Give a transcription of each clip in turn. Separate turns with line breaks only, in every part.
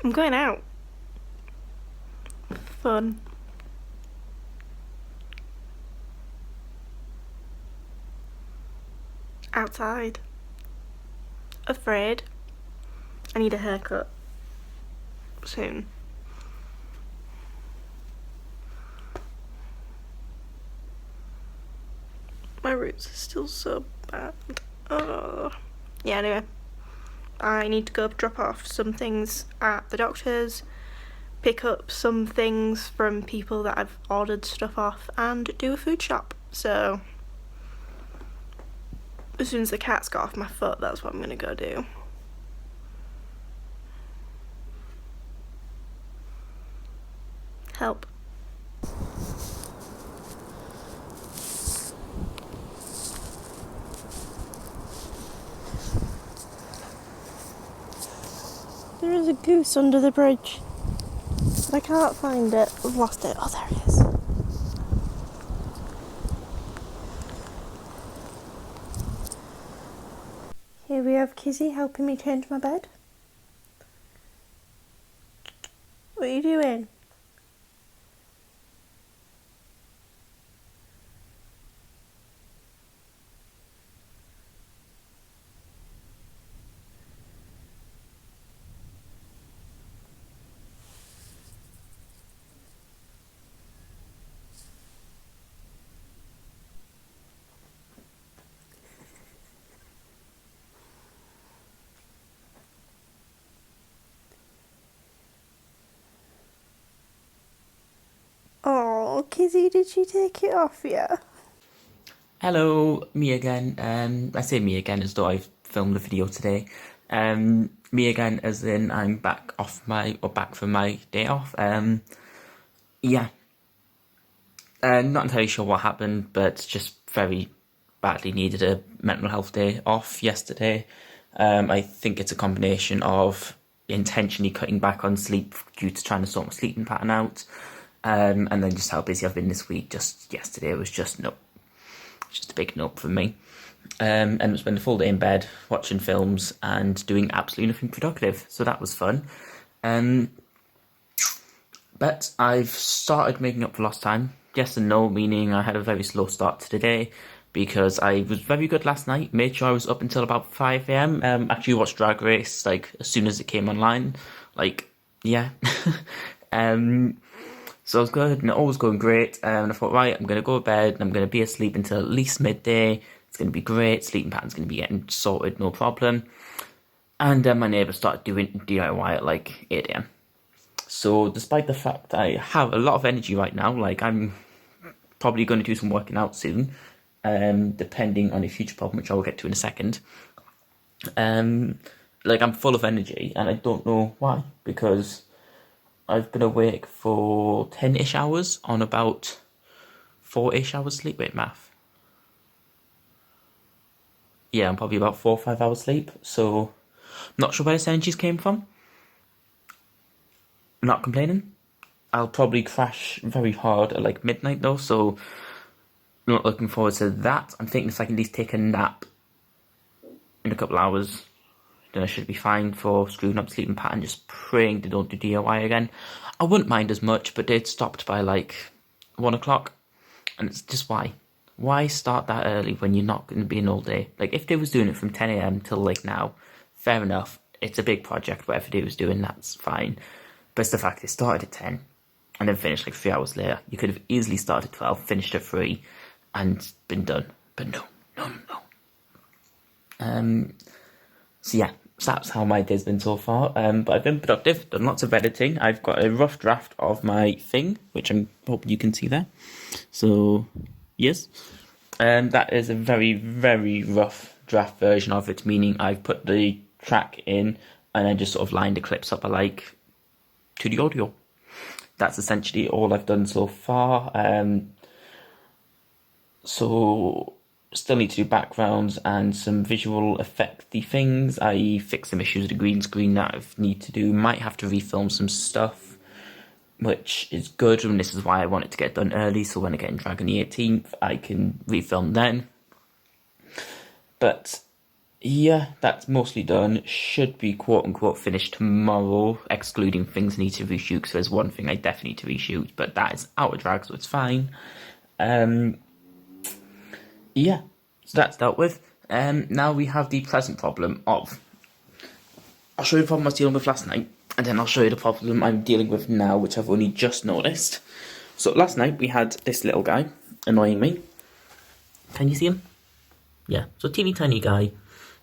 I'm going out. Fun. Outside. Afraid. I need a haircut. Soon. My roots are still so bad. Oh. Yeah, anyway. I need to go drop off some things at the doctor's, pick up some things from people that I've ordered stuff off, and do a food shop. So, as soon as the cat's got off my foot, that's what I'm gonna go do. Help. There is a goose under the bridge. But I can't find it. I've lost it. Oh, there it is. Here we have Kizzy helping me change my bed. What are you doing? Oh, Kizzy, did she take it off you?
Hello, me again. I say me again as though I've filmed the video today. Me again as in I'm back from my day off. Yeah. Not entirely sure what happened, but just very badly needed a mental health day off yesterday. I think it's a combination of intentionally cutting back on sleep due to trying to sort my sleeping pattern out, and then just how busy I've been this week. Just yesterday was just a big nope for me. And I spent a full day in bed watching films and doing absolutely nothing productive, so that was fun. But I've started making up for lost time. Yes and no, meaning I had a very slow start to the day because I was very good last night. Made sure I was up until about 5 a.m. Actually watched Drag Race like as soon as it came online. Yeah. So I was good and it all was going great. And I thought, right, I'm going to go to bed and I'm going to be asleep until at least midday. It's going to be great. Sleeping pattern's going to be getting sorted, no problem. And my neighbour started doing DIY at like 8 a.m. So despite the fact I have a lot of energy right now, like I'm probably going to do some working out soon, depending on a future problem, which I'll get to in a second. Like I'm full of energy and I don't know why, because I've been awake for 10-ish hours on about 4-ish hours sleep. Wait, math. Yeah, I'm probably about 4 or 5 hours sleep, so I'm not sure where this energy came from. I'm not complaining. I'll probably crash very hard at like midnight though, so I'm not looking forward to that. I'm thinking if I can at least take a nap in a couple hours, then I should be fine for screwing up sleeping pattern, just praying they don't do DIY again. I wouldn't mind as much, but they'd stopped by like 1 o'clock, and it's just why? Why start that early when you're not going to be in all day? Like, if they was doing it from 10 a.m. till like now, fair enough, it's a big project, whatever they was doing, that's fine. But it's the fact they started at 10, and then finished like 3 hours later. You could have easily started at 12, finished at 3, and been done. But no. So yeah, so that's how my day's been so far. But I've been productive, done lots of editing. I've got a rough draft of my thing, which I'm hoping you can see there. So, yes. That is a very, very rough draft version of it, meaning I've put the track in and then just sort of lined the clips up I like to the audio. That's essentially all I've done so far. So still need to do backgrounds and some visual effecty things. I fixed some issues with the green screen that I need to do. Might have to refilm some stuff, which is good, and this is why I want it to get done early, so when I get in Dragon the 18th, I can refilm then. But Yeah, that's mostly done. Should be quote unquote finished tomorrow, excluding things I need to reshoot. Because there's one thing I definitely need to reshoot, but that is out of drag, so it's fine. Um, yeah, so that's dealt with. Now we have the present problem of. I'll show you the problem I was dealing with last night, and then I'll show you the problem I'm dealing with now, which I've only just noticed. So last night we had this little guy annoying me. Can you see him? Yeah, so teeny tiny guy,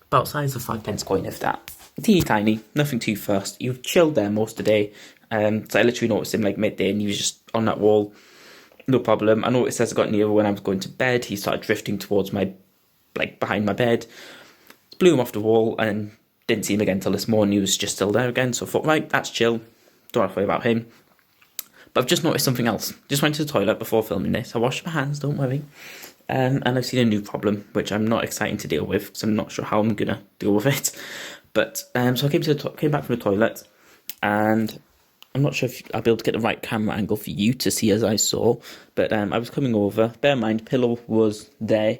about size of 5p coin, if that. Teeny tiny, nothing too fast. He was chilled there most of the day. So I literally noticed him like midday, and he was just on that wall, no problem. I noticed as I got nearer when I was going to bed, he started drifting towards my, like behind my bed. Blew him off the wall, and didn't see him again till this morning. He was just still there again. So I thought, right, that's chill. Don't have to worry about him. But I've just noticed something else. Just went to the toilet before filming this. I washed my hands, don't worry. And I've seen a new problem, which I'm not excited to deal with, because I'm not sure how I'm going to deal with it. But, so I came back from the toilet, and I'm not sure if I'll be able to get the right camera angle for you to see as I saw, but I was coming over. Bear in mind, pillow was there,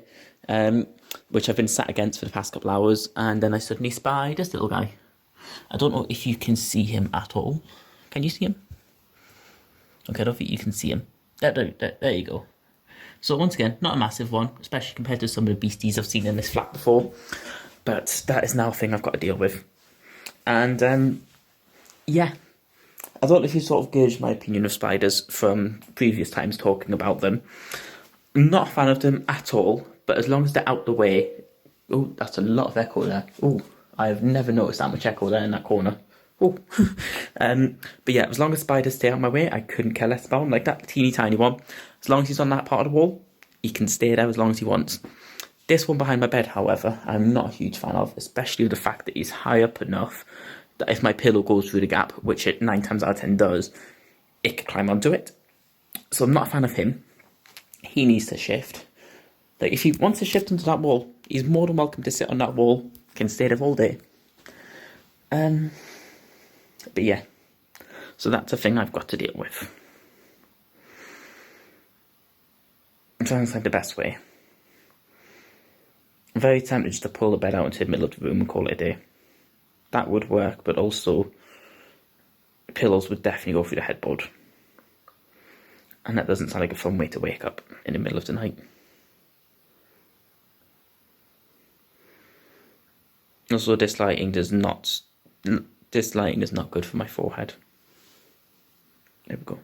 which I've been sat against for the past couple hours, and then I suddenly spied this little guy. I don't know if you can see him at all. Can you see him? Okay, I don't think you can see him. There you go. So once again, not a massive one, especially compared to some of the beasties I've seen in this flat before. But that is now a thing I've got to deal with. And, yeah. I don't know if you sort of gauged my opinion of spiders from previous times talking about them. I'm not a fan of them at all, but as long as they're out the way... Oh, that's a lot of echo there. Oh, I've never noticed that much echo there in that corner. Oh. But yeah, as long as spiders stay out of my way, I couldn't care less about them. Like that teeny tiny one. As long as he's on that part of the wall, he can stay there as long as he wants. This one behind my bed, however, I'm not a huge fan of, especially with the fact that he's high up enough that if my pillow goes through the gap, which it 9 times out of 10 does, it can climb onto it. So I'm not a fan of him. He needs to shift. Like, if he wants to shift onto that wall, he's more than welcome to sit on that wall. Can stay there all day. But yeah, so that's a thing I've got to deal with. I'm trying to find the best way. I'm very tempted just to pull the bed out into the middle of the room and call it a day. That would work, but also pillows would definitely go through the headboard. And that doesn't sound like a fun way to wake up in the middle of the night. Also, this lighting is not good for my forehead. There we go.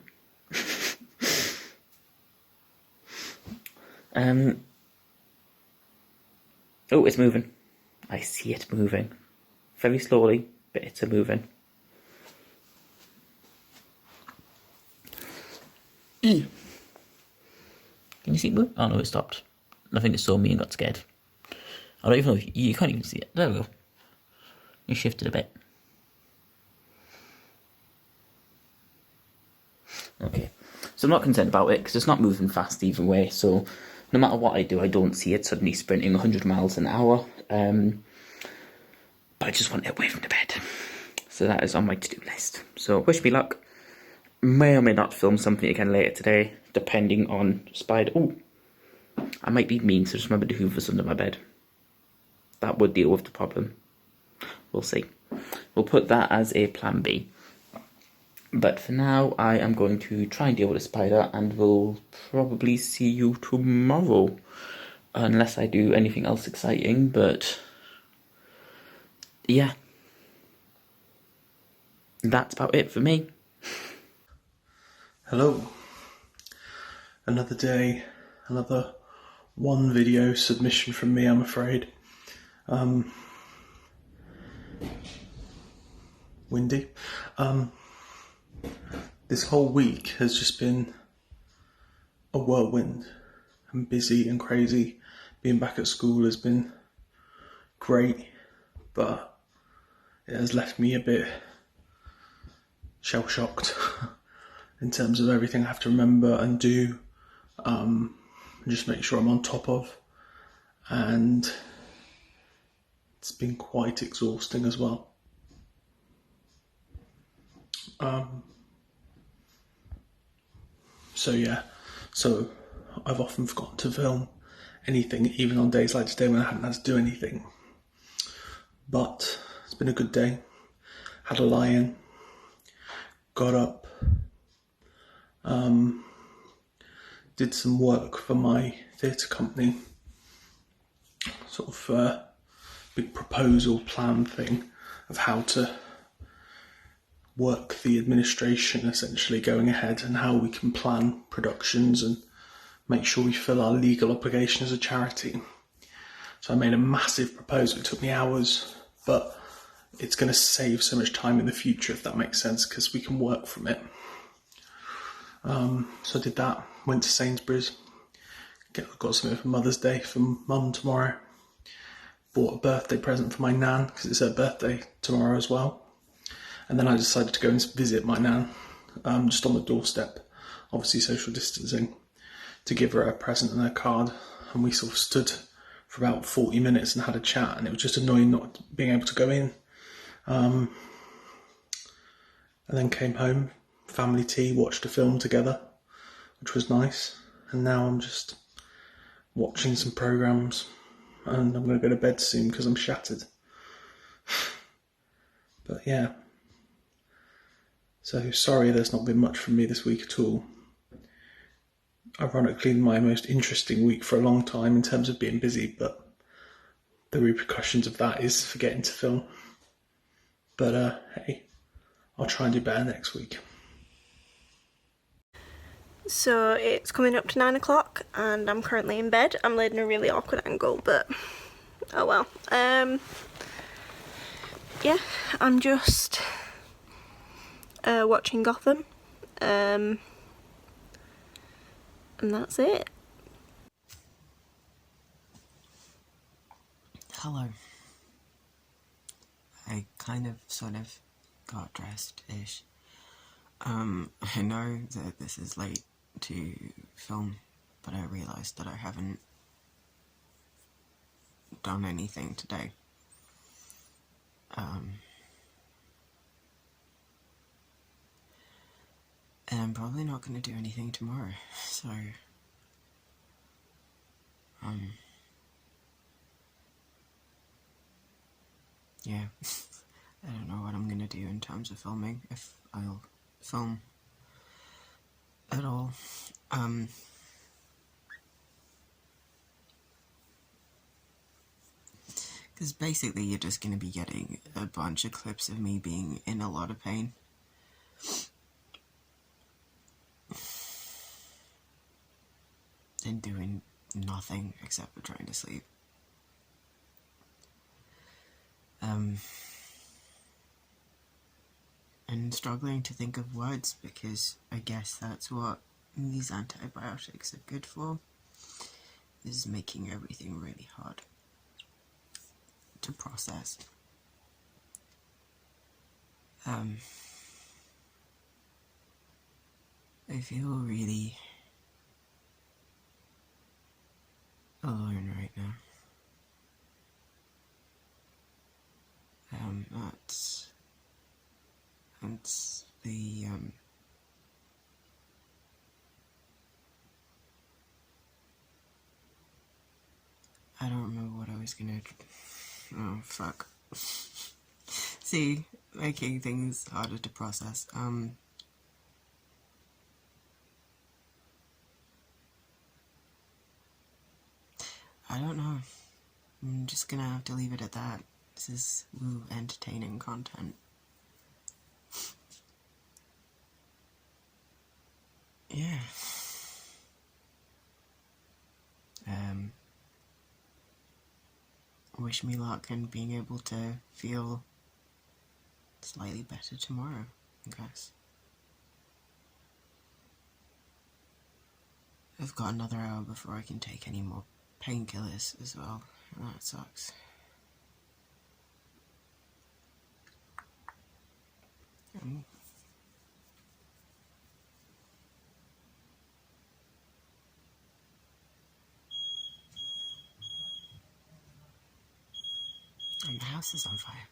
Oh, it's moving. I see it moving. Very slowly, but it's moving. Can you see it move? Oh no, it stopped. I think it saw me and got scared. I don't even know if you can't even see it. There we go. You shifted a bit. Okay, so I'm not concerned about it because it's not moving fast either way. So no matter what I do, I don't see it suddenly sprinting 100 miles an hour. But I just want it away from the bed. So that is on my to-do list. So wish me luck. May or may not film something again later today, depending on spider. Oh, I might be mean, so just remember the hoovers under my bed. That would deal with the problem. We'll see. We'll put that as a plan B. But for now, I am going to try and deal with a spider, and we'll probably see you tomorrow. Unless I do anything else exciting, but yeah. That's about it for me.
Hello. Another day, another one video submission from me, I'm afraid. Windy. This whole week has just been a whirlwind. I'm busy and crazy. Being back at school has been great, but it has left me a bit shell-shocked in terms of everything I have to remember and do, and just make sure I'm on top of, and it's been quite exhausting as well. So I've often forgotten to film anything, even on days like today when I haven't had to do anything. But it's been a good day. Had a lie-in, got up, did some work for my theatre company, sort of big proposal plan thing of how to work the administration essentially going ahead and how we can plan productions and make sure we fill our legal obligation as a charity. So I made a massive proposal. It took me hours, but it's going to save so much time in the future, if that makes sense, because we can work from it. So I did that, went to Sainsbury's, got something for Mother's Day for Mum tomorrow, bought a birthday present for my nan, because it's her birthday tomorrow as well. And then I decided to go and visit my nan, just on the doorstep, obviously social distancing, to give her a present and her card. And we sort of stood for about 40 minutes and had a chat, and it was just annoying not being able to go in. And then came home, family tea, watched a film together, which was nice. And now I'm just watching some programmes, and I'm going to go to bed soon because I'm shattered. But yeah. So sorry there's not been much from me this week at all. Ironically, my most interesting week for a long time in terms of being busy, but the repercussions of that is forgetting to film. But hey, I'll try and do better next week.
So it's coming up to 9 o'clock and I'm currently in bed. I'm laid in a really awkward angle, but oh well. Yeah, I'm just watching Gotham, and that's it.
Hello. I kind of, sort of, got dressed-ish. I know that this is late to film, but I realised that I haven't done anything today. And I'm probably not going to do anything tomorrow, so, yeah, I don't know what I'm going to do in terms of filming, if I'll film at all. Because basically you're just going to be getting a bunch of clips of me being in a lot of pain. And doing nothing except for trying to sleep. And struggling to think of words, because I guess that's what these antibiotics are good for, is making everything really hard to process. I feel really alone right now. That's the, I don't remember what I was gonna, oh, fuck. See, making things harder to process. I don't know. I'm just gonna have to leave it at that. This is entertaining content. Yeah. Wish me luck in being able to feel slightly better tomorrow, I guess. I've got another hour before I can take any more painkillers as well, and that sucks. And the house is on fire.